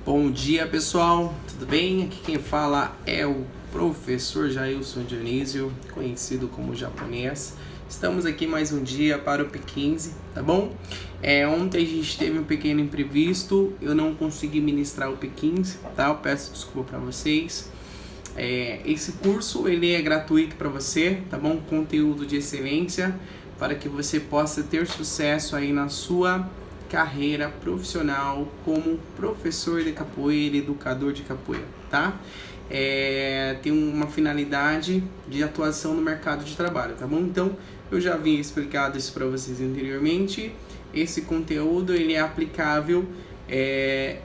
Bom dia, pessoal, tudo bem? Aqui quem fala é o professor Jailson Dionísio, conhecido como japonês. Estamos aqui mais um dia para o P15, tá bom? Ontem a gente teve um pequeno imprevisto, eu não consegui ministrar o P15, tá? Eu peço desculpa para vocês. Esse curso ele é gratuito para você, tá bom? Conteúdo de excelência para que você possa ter sucesso aí na sua carreira profissional como professor de capoeira, educador de capoeira, tá? Tem uma finalidade de atuação no mercado de trabalho, tá bom? Então, eu já havia explicado isso para vocês anteriormente. Esse conteúdo ele é aplicável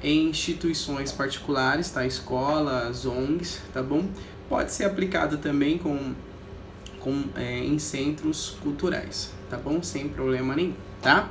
em instituições particulares, tá? Escolas, ONGs, tá bom? Pode ser aplicado também em centros culturais, tá bom? Sem problema nenhum, tá?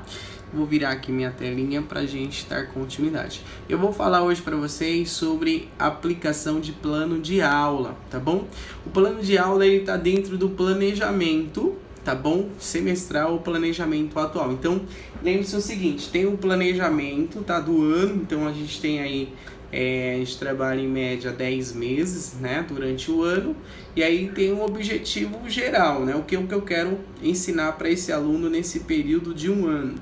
Vou virar aqui minha telinha para a gente dar continuidade. Eu vou falar hoje para vocês sobre aplicação de plano de aula, tá bom? O plano de aula ele está dentro do planejamento, tá bom? Semestral, o planejamento atual. Então, lembre-se o seguinte, tem o planejamento, tá, do ano, então a gente tem aí a gente trabalha em média 10 meses, né, durante o ano, e aí tem um objetivo geral, né, o que eu quero ensinar para esse aluno nesse período de um ano.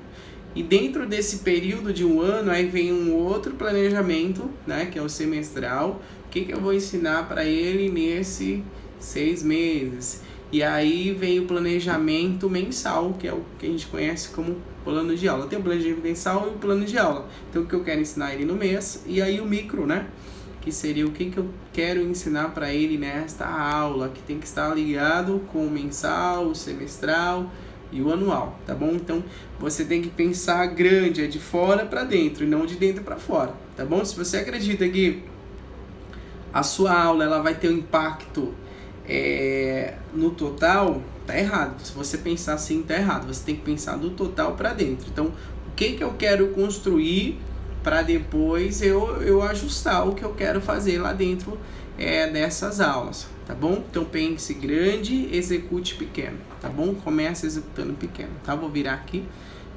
E dentro desse período de um ano, aí vem um outro planejamento, né, que é o semestral, o que eu vou ensinar para ele nesse 6 meses. E aí vem o planejamento mensal, que é o que a gente conhece como plano de aula. Tem o planejamento mensal e o plano de aula. Então, o que eu quero ensinar ele no mês, e aí o micro, né, que seria o que eu quero ensinar para ele nesta aula, que tem que estar ligado com o mensal, o semestral e o anual, tá bom? Então, você tem que pensar grande, é de fora para dentro e não de dentro para fora, tá bom? Se você acredita que a sua aula ela vai ter um impacto no total, tá errado. Se você pensar assim, tá errado. Você tem que pensar do total para dentro. Então, o que eu quero construir para depois eu ajustar o que eu quero fazer lá dentro dessas aulas, tá bom? Então pense grande, execute pequeno, tá bom? Comece executando pequeno, tá? Vou virar aqui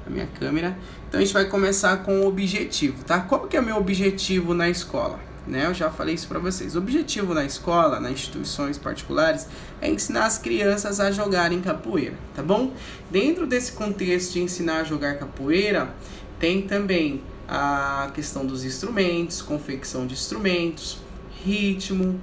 a minha câmera. Então a gente vai começar com o objetivo, tá? Qual que é o meu objetivo na escola? Né? Eu já falei isso para vocês. O objetivo na escola, nas instituições particulares, é ensinar as crianças a jogarem capoeira, tá bom? Dentro desse contexto de ensinar a jogar capoeira, tem também a questão dos instrumentos, confecção de instrumentos, ritmo,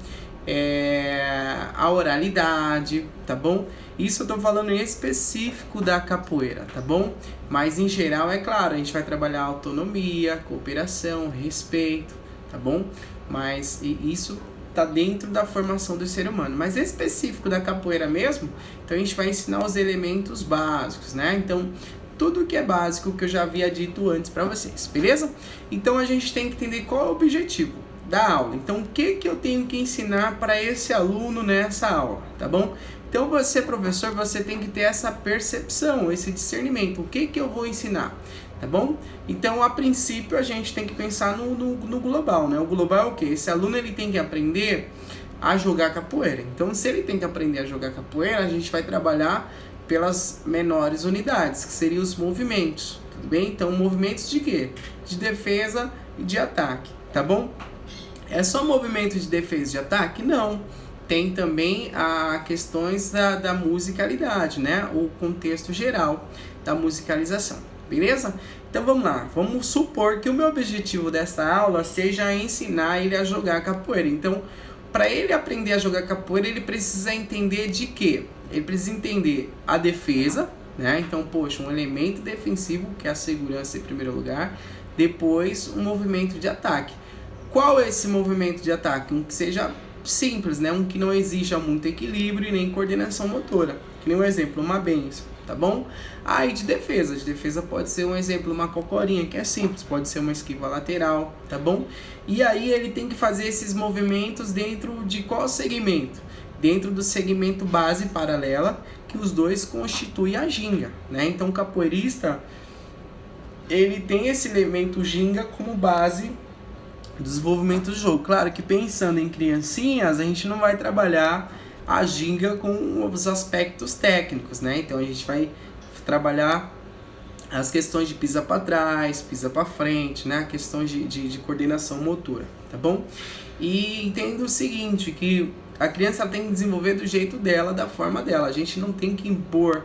a oralidade, tá bom? Isso eu tô falando em específico da capoeira, tá bom? Mas em geral, é claro, a gente vai trabalhar autonomia, cooperação, respeito, tá bom? Mas isso tá dentro da formação do ser humano. Mas específico da capoeira mesmo, então a gente vai ensinar os elementos básicos, né? Então, tudo que é básico que eu já havia dito antes para vocês, beleza? Então a gente tem que entender qual é o objetivo da aula. Então o que eu tenho que ensinar para esse aluno nessa aula, tá bom? Então você, professor, você tem que ter essa percepção, esse discernimento. O que eu vou ensinar, tá bom? Então, a princípio, a gente tem que pensar no global, né? O global é o quê? Esse aluno ele tem que aprender a jogar capoeira. Então, se ele tem que aprender a jogar capoeira, a gente vai trabalhar pelas menores unidades, que seriam os movimentos, tudo bem? Então, movimentos de quê? De defesa e de ataque, tá bom? É só movimento de defesa e de ataque? Não. Tem também as questões da musicalidade, né? O contexto geral da musicalização, beleza? Então vamos lá, vamos supor que o meu objetivo dessa aula seja ensinar ele a jogar capoeira. Então, para ele aprender a jogar capoeira, ele precisa entender de quê? Ele precisa entender a defesa, né? Então, poxa, um elemento defensivo, que é a segurança em primeiro lugar, depois um movimento de ataque. Qual é esse movimento de ataque? Um que seja simples, né? Um que não exija muito equilíbrio e nem coordenação motora. Que nem um exemplo, uma benção, tá bom? Aí de defesa pode ser um exemplo, uma cocorinha, que é simples, pode ser uma esquiva lateral, tá bom? E aí ele tem que fazer esses movimentos dentro de qual segmento? Dentro do segmento base paralela, que os dois constituem a ginga, né? Então o capoeirista, ele tem esse elemento ginga como base do desenvolvimento do jogo. Claro que pensando em criancinhas, a gente não vai trabalhar a ginga com os aspectos técnicos, né? Então a gente vai trabalhar as questões de pisa para trás, pisa para frente, né? Questões de coordenação motora, tá bom? E entenda o seguinte, que a criança tem que desenvolver do jeito dela, da forma dela. A gente não tem que impor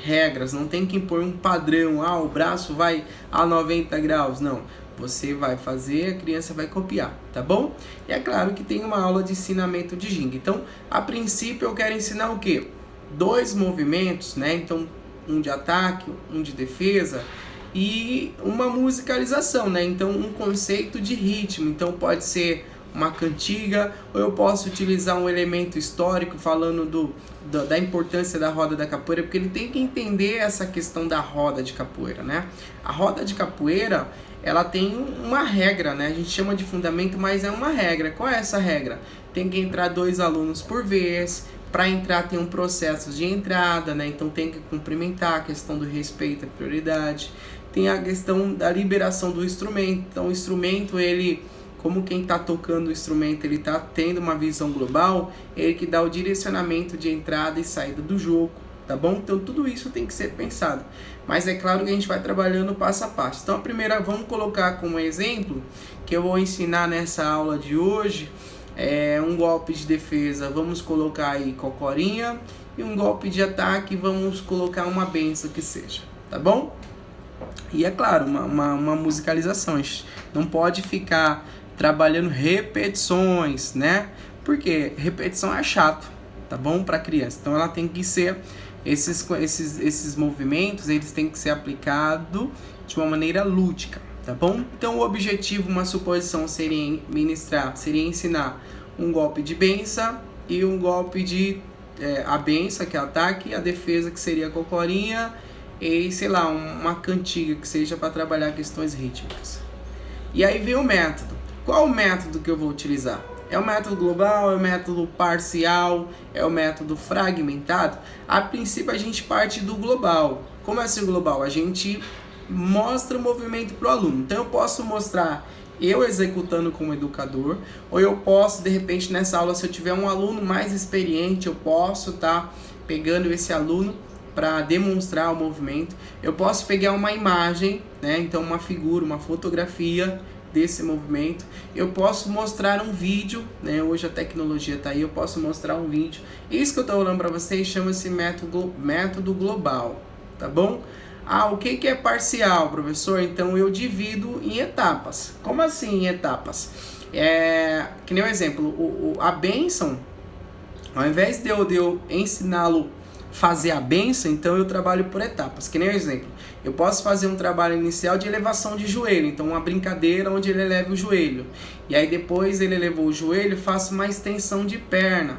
regras, não tem que impor um padrão. O braço vai a 90 graus, não. Você vai fazer, a criança vai copiar, tá bom? E é claro que tem uma aula de ensinamento de ginga. Então, a princípio eu quero ensinar o quê? 2 movimentos, né? Então, um de ataque, um de defesa e uma musicalização, né? Então, um conceito de ritmo. Então, pode ser uma cantiga, ou eu posso utilizar um elemento histórico falando da importância da roda da capoeira, porque ele tem que entender essa questão da roda de capoeira, né? A roda de capoeira, ela tem uma regra, né? A gente chama de fundamento, mas é uma regra. Qual é essa regra? Tem que entrar 2 alunos por vez. Para entrar tem um processo de entrada, né? Então tem que cumprimentar, a questão do respeito, a prioridade. Tem a questão da liberação do instrumento. Então o instrumento, ele, como quem está tocando o instrumento, ele está tendo uma visão global, ele que dá o direcionamento de entrada e saída do jogo, tá bom? Então tudo isso tem que ser pensado. Mas é claro que a gente vai trabalhando passo a passo. Então a primeira, vamos colocar como exemplo, que eu vou ensinar nessa aula de hoje, um golpe de defesa, vamos colocar aí cocorinha, e um golpe de ataque, vamos colocar uma benção que seja, tá bom? E é claro, uma musicalização, a gente não pode ficar trabalhando repetições, né? Porque repetição é chato, tá bom? Para criança, então ela tem que ser, esses movimentos, eles têm que ser aplicados de uma maneira lúdica, tá bom? Então o objetivo, uma suposição seria ensinar um golpe de benção e um golpe de a benção, que é ataque, a defesa, que seria a cocorinha, e sei lá, uma cantiga que seja para trabalhar questões rítmicas. E aí vem o método. Qual o método que eu vou utilizar? É o método global, é o método parcial, é o método fragmentado? A princípio a gente parte do global. Como é assim o global? A gente mostra o movimento para o aluno. Então eu posso mostrar eu executando como educador, ou eu posso, de repente, nessa aula, se eu tiver um aluno mais experiente, eu posso estar pegando esse aluno para demonstrar o movimento. Eu posso pegar uma imagem, né? Então uma figura, uma fotografia desse movimento. Eu posso mostrar um vídeo, né? Hoje a tecnologia está aí, eu posso mostrar um vídeo. Isso que eu estou falando para vocês chama-se método global, tá bom? O que é parcial, professor? Então eu divido em etapas. Como assim em etapas? Que nem um exemplo, a bênção, ao invés de eu ensiná-lo fazer a benção, então eu trabalho por etapas. Que nem um exemplo, eu posso fazer um trabalho inicial de elevação de joelho, então uma brincadeira onde ele eleva o joelho, e aí depois ele elevou o joelho, faço uma extensão de perna.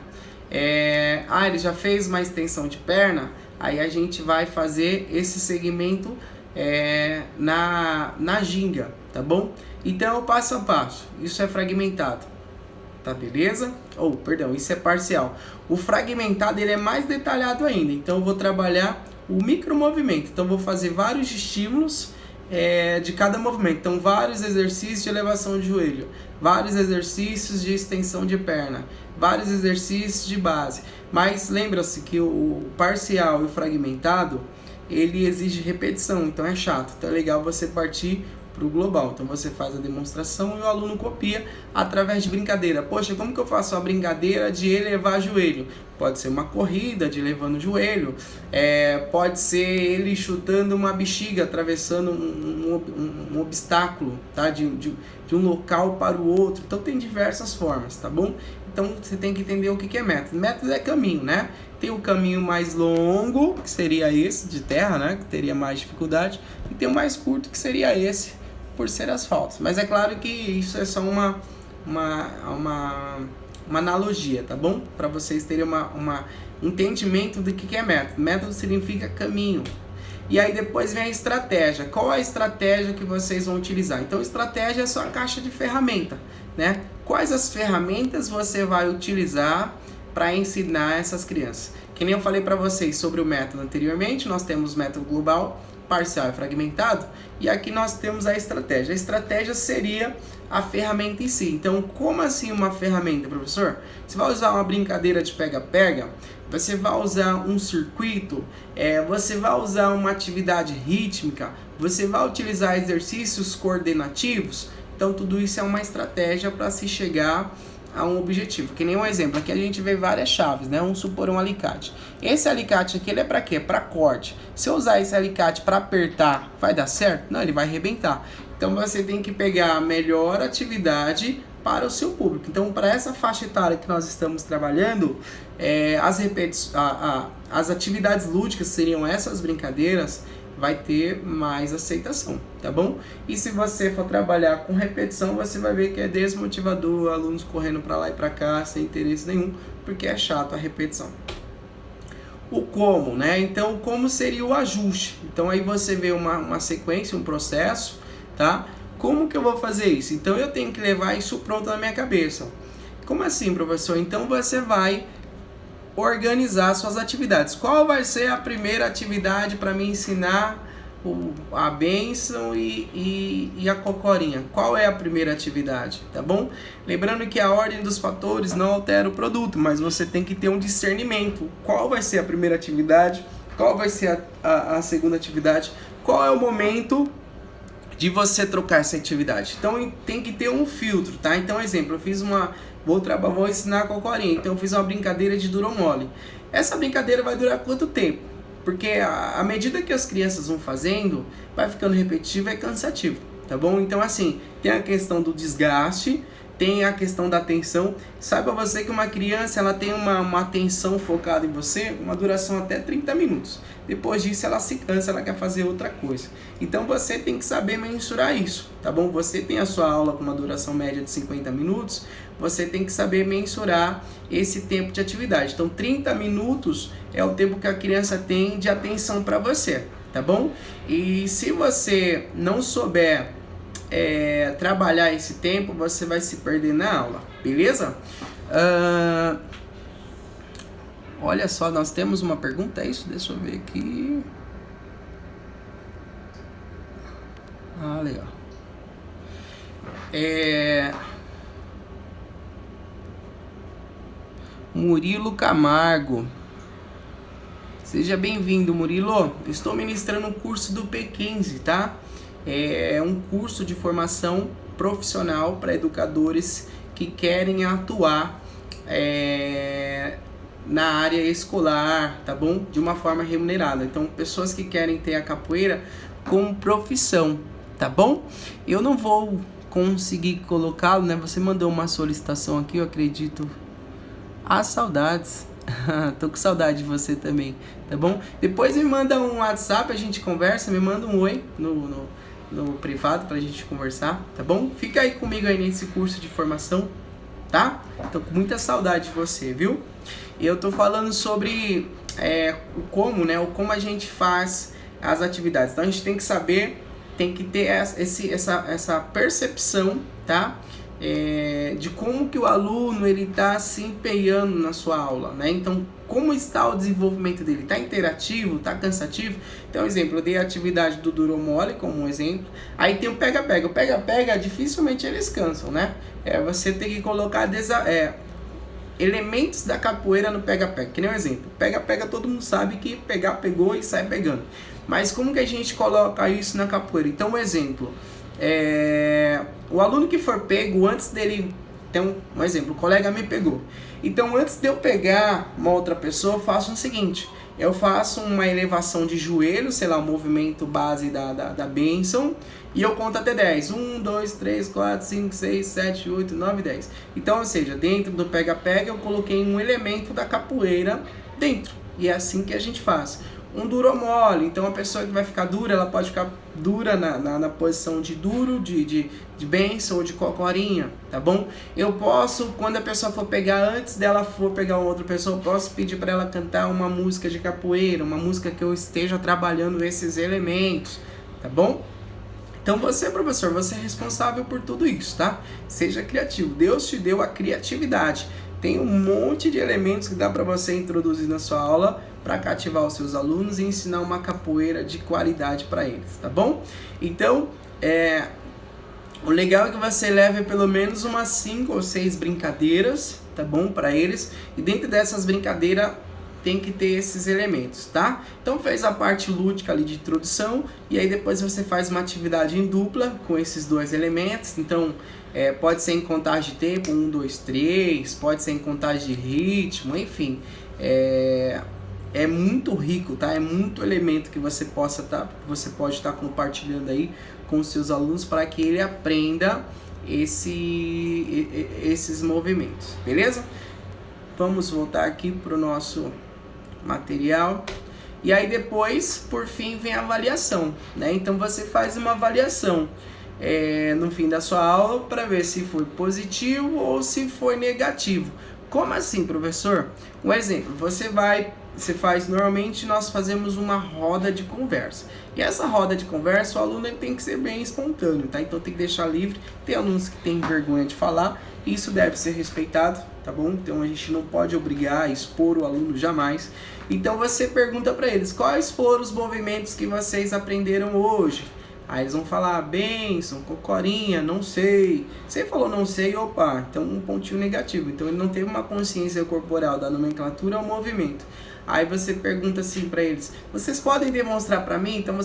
Ele já fez uma extensão de perna, aí a gente vai fazer esse segmento na ginga, tá bom? Então o passo a passo, isso é fragmentado. Tá, beleza? Perdão, isso é parcial. O fragmentado, ele é mais detalhado ainda. Então eu vou trabalhar o micromovimento. Então eu vou fazer vários estímulos de cada movimento. Então vários exercícios de elevação de joelho, vários exercícios de extensão de perna, vários exercícios de base. Mas lembra-se que o parcial e o fragmentado, ele exige repetição, então é chato. Então é legal você partir para o global. Então você faz a demonstração e o aluno copia através de brincadeira. Poxa, como que eu faço a brincadeira de elevar joelho? Pode ser uma corrida de elevando o joelho, pode ser ele chutando uma bexiga, atravessando um obstáculo, tá? de um local para o outro. Então tem diversas formas, tá bom? Então você tem que entender o que é método. Método é caminho, né? Tem o caminho mais longo, que seria esse, de terra, né? Que teria mais dificuldade. E tem o mais curto, que seria esse, por ser asfalto. Mas é claro que isso é só uma analogia, tá bom? Para vocês terem um entendimento do que é método. Método significa caminho. E aí depois vem a estratégia. Qual a estratégia que vocês vão utilizar? Então, estratégia é só a caixa de ferramenta, né? Quais as ferramentas você vai utilizar para ensinar essas crianças? Que nem eu falei para vocês sobre o método anteriormente, nós temos método global, parcial e fragmentado, e aqui nós temos a estratégia. A estratégia seria a ferramenta em si. Então, como assim uma ferramenta, professor? Você vai usar uma brincadeira de pega-pega? Você vai usar um circuito? Você vai usar uma atividade rítmica? Você vai utilizar exercícios coordenativos? Então tudo isso é uma estratégia para se chegar a um objetivo. Que nem um exemplo, aqui a gente vê várias chaves, né? Vamos supor um alicate. Esse alicate aqui, ele é para quê? Para corte. Se eu usar esse alicate para apertar, vai dar certo? Não, ele vai arrebentar. Então você tem que pegar a melhor atividade para o seu público. Então, para essa faixa etária que nós estamos trabalhando, as atividades lúdicas seriam essas brincadeiras, vai ter mais aceitação, tá bom? E se você for trabalhar com repetição, você vai ver que é desmotivador, alunos correndo para lá e para cá, sem interesse nenhum, porque é chato a repetição. O como, né? Então, como seria o ajuste? Então, aí você vê uma sequência, um processo, tá? Como que eu vou fazer isso? Então, eu tenho que levar isso pronto na minha cabeça. Como assim, professor? Então, você vai organizar suas atividades. Qual vai ser a primeira atividade para me ensinar a bênção e a cocorinha? Qual é a primeira atividade, tá bom? Lembrando que a ordem dos fatores não altera o produto, mas você tem que ter um discernimento. Qual vai ser a primeira atividade? Qual vai ser a segunda atividade? Qual é o momento de você trocar essa atividade? Então tem que ter um filtro, tá? Então, exemplo, eu fiz vou ensinar a cocorinha, então eu fiz uma brincadeira de duro ou mole. Essa brincadeira vai durar quanto tempo? Porque à medida que as crianças vão fazendo, vai ficando repetitivo e cansativo, tá bom? Então, assim, tem a questão do desgaste, tem a questão da atenção. Saiba você que uma criança, ela tem uma atenção focada em você, uma duração até 30 minutos. Depois disso, ela se cansa, ela quer fazer outra coisa. Então, você tem que saber mensurar isso, tá bom? Você tem a sua aula com uma duração média de 50 minutos, você tem que saber mensurar esse tempo de atividade. Então, 30 minutos é o tempo que a criança tem de atenção para você, tá bom? E se você não souber trabalhar esse tempo, você vai se perder na aula, beleza? Olha só, nós temos uma pergunta, é isso? Deixa eu ver aqui. Legal. Murilo Camargo. Seja bem-vindo, Murilo. Estou ministrando um curso do P15, tá? É um curso de formação profissional para educadores que querem atuar na área escolar, tá bom? De uma forma remunerada. Então, pessoas que querem ter a capoeira como profissão, tá bom? Eu não vou conseguir colocá-lo, né? Você mandou uma solicitação aqui, eu acredito. Saudades. Tô com saudade de você também, tá bom? Depois me manda um WhatsApp, a gente conversa, me manda um oi no privado pra gente conversar, tá bom? Fica aí comigo aí nesse curso de formação, tá? Tô com muita saudade de você, viu? E eu tô falando sobre o como, né? O como a gente faz as atividades. Então a gente tem que saber, tem que ter essa percepção, tá? De como que o aluno ele está se empenhando na sua aula, né? Então, como está o desenvolvimento dele? Está interativo? Está cansativo? Então, exemplo, eu dei a atividade do duro ou mole como um exemplo. Aí tem o pega-pega. O pega-pega, dificilmente eles cansam, né? Você tem que colocar elementos da capoeira no pega-pega. Que nem um exemplo. Pega-pega, todo mundo sabe que pegar, pegou e sai pegando. Mas como que a gente coloca isso na capoeira? Então, um exemplo. O aluno que for pego, antes dele... Então, um exemplo, o colega me pegou. Então, antes de eu pegar uma outra pessoa, eu faço o seguinte. Eu faço uma elevação de joelho, sei lá, o movimento base da bênção. E eu conto até 10. 1, 2, 3, 4, 5, 6, 7, 8, 9, 10. Então, ou seja, dentro do pega-pega, eu coloquei um elemento da capoeira dentro. E é assim que a gente faz. Um duro ou mole, então a pessoa que vai ficar dura, ela pode ficar dura na posição de duro, de bênção ou de cocorinha, tá bom? Eu posso, quando a pessoa for pegar, antes dela for pegar uma outra pessoa, eu posso pedir para ela cantar uma música de capoeira, uma música que eu esteja trabalhando esses elementos, tá bom? Então você, professor, você é responsável por tudo isso, tá? Seja criativo, Deus te deu a criatividade. Tem um monte de elementos que dá para você introduzir na sua aula para cativar os seus alunos e ensinar uma capoeira de qualidade para eles, tá bom? Então, o legal é que você leve pelo menos umas 5 ou 6 brincadeiras, tá bom? Para eles. E dentro dessas brincadeiras, tem que ter esses elementos, tá? Então fez a parte lúdica ali de introdução e aí depois você faz uma atividade em dupla com esses dois elementos. Então pode ser em contagem de tempo, 1, 2, 3, pode ser em contagem de ritmo, enfim. É muito rico, tá? É muito elemento que você pode estar compartilhando aí com os seus alunos para que ele aprenda esses movimentos, beleza? Vamos voltar aqui para o nosso material. E aí depois, por fim, vem a avaliação, né? Então você faz uma avaliação no fim da sua aula para ver se foi positivo ou se foi negativo. Como assim, professor? Um exemplo, você faz, normalmente nós fazemos uma roda de conversa. E essa roda de conversa, o aluno ele tem que ser bem espontâneo, tá? Então tem que deixar livre. Tem alunos que têm vergonha de falar, e isso deve ser respeitado, tá bom? Então a gente não pode obrigar a expor o aluno jamais. Então você pergunta para eles, quais foram os movimentos que vocês aprenderam hoje? Aí eles vão falar, bênção, cocorinha, não sei. Você falou não sei, opa, então um pontinho negativo. Então ele não teve uma consciência corporal da nomenclatura ao movimento. Aí você pergunta assim para eles, vocês podem demonstrar para mim? Então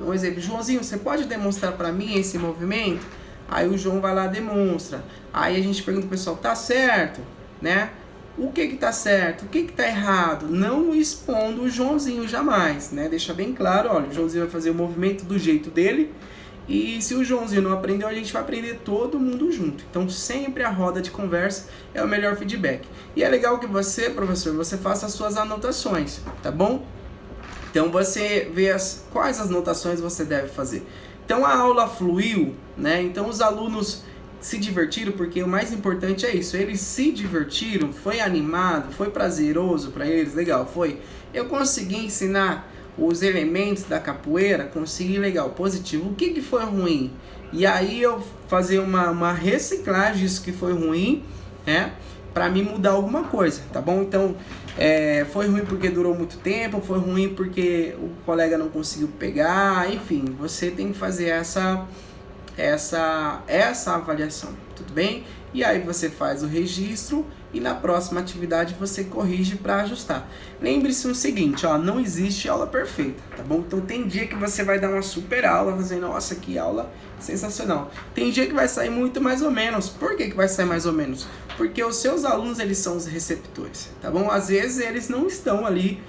um exemplo, Joãozinho, você pode demonstrar para mim esse movimento? Aí o João vai lá e demonstra. Aí a gente pergunta pro pessoal, tá certo, né? O que tá certo? O que tá errado? Não expondo o Joãozinho jamais, né? Deixa bem claro, olha, o Joãozinho vai fazer o movimento do jeito dele. E se o Joãozinho não aprendeu, a gente vai aprender todo mundo junto. Então sempre a roda de conversa é o melhor feedback. E é legal que você, professor, você faça as suas anotações, tá bom? Então você vê quais as anotações você deve fazer. Então a aula fluiu, né? Então os alunos se divertiram, porque o mais importante é isso, eles se divertiram, foi animado, foi prazeroso para eles, legal, foi. Eu consegui ensinar os elementos da capoeira, consegui, legal, positivo. O que foi ruim? E aí eu fazer uma reciclagem disso que foi ruim, né? Para mim mudar alguma coisa, tá bom? Então, foi ruim porque durou muito tempo, foi ruim porque o colega não conseguiu pegar, enfim, você tem que fazer essa avaliação, tudo bem? E aí você faz o registro e na próxima atividade você corrige para ajustar. Lembre-se o seguinte, ó, não existe aula perfeita, tá bom? Então tem dia que você vai dar uma super aula, fazendo, nossa, que aula sensacional. Tem dia que vai sair muito mais ou menos. Por que vai sair mais ou menos? Porque os seus alunos, eles são os receptores, tá bom? Às vezes eles não estão ali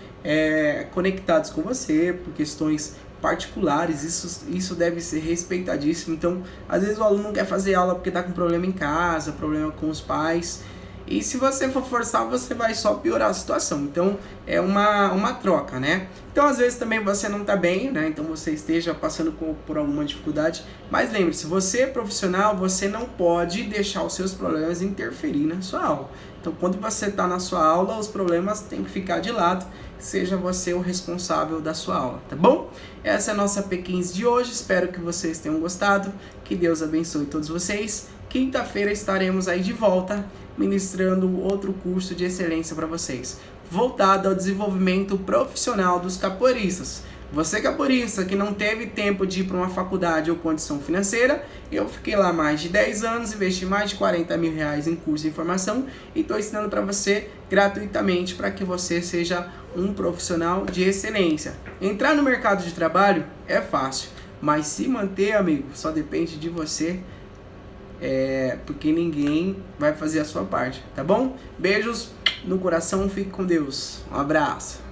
conectados com você por questões particulares, isso deve ser respeitadíssimo. Então, às vezes o aluno não quer fazer aula porque está com problema em casa, problema com os pais, e se você for forçar, você vai só piorar a situação. Então, é uma troca, né? Então, às vezes também você não está bem, né? Então, você esteja passando por alguma dificuldade, mas lembre-se, você é profissional, você não pode deixar os seus problemas interferir na sua aula. Então, quando você está na sua aula, os problemas têm que ficar de lado, seja você o responsável da sua aula, tá bom? Essa é a nossa P15 de hoje, espero que vocês tenham gostado, que Deus abençoe todos vocês. Quinta-feira estaremos aí de volta, ministrando outro curso de excelência para vocês, voltado ao desenvolvimento profissional dos capoeiristas. Você capoeirista que não teve tempo de ir para uma faculdade ou condição financeira, eu fiquei lá mais de 10 anos, investi mais de 40 mil reais em curso de formação e estou ensinando para você gratuitamente para que você seja um profissional de excelência. Entrar no mercado de trabalho é fácil, mas se manter, amigo, só depende de você, porque ninguém vai fazer a sua parte, tá bom? Beijos no coração, fique com Deus, um abraço.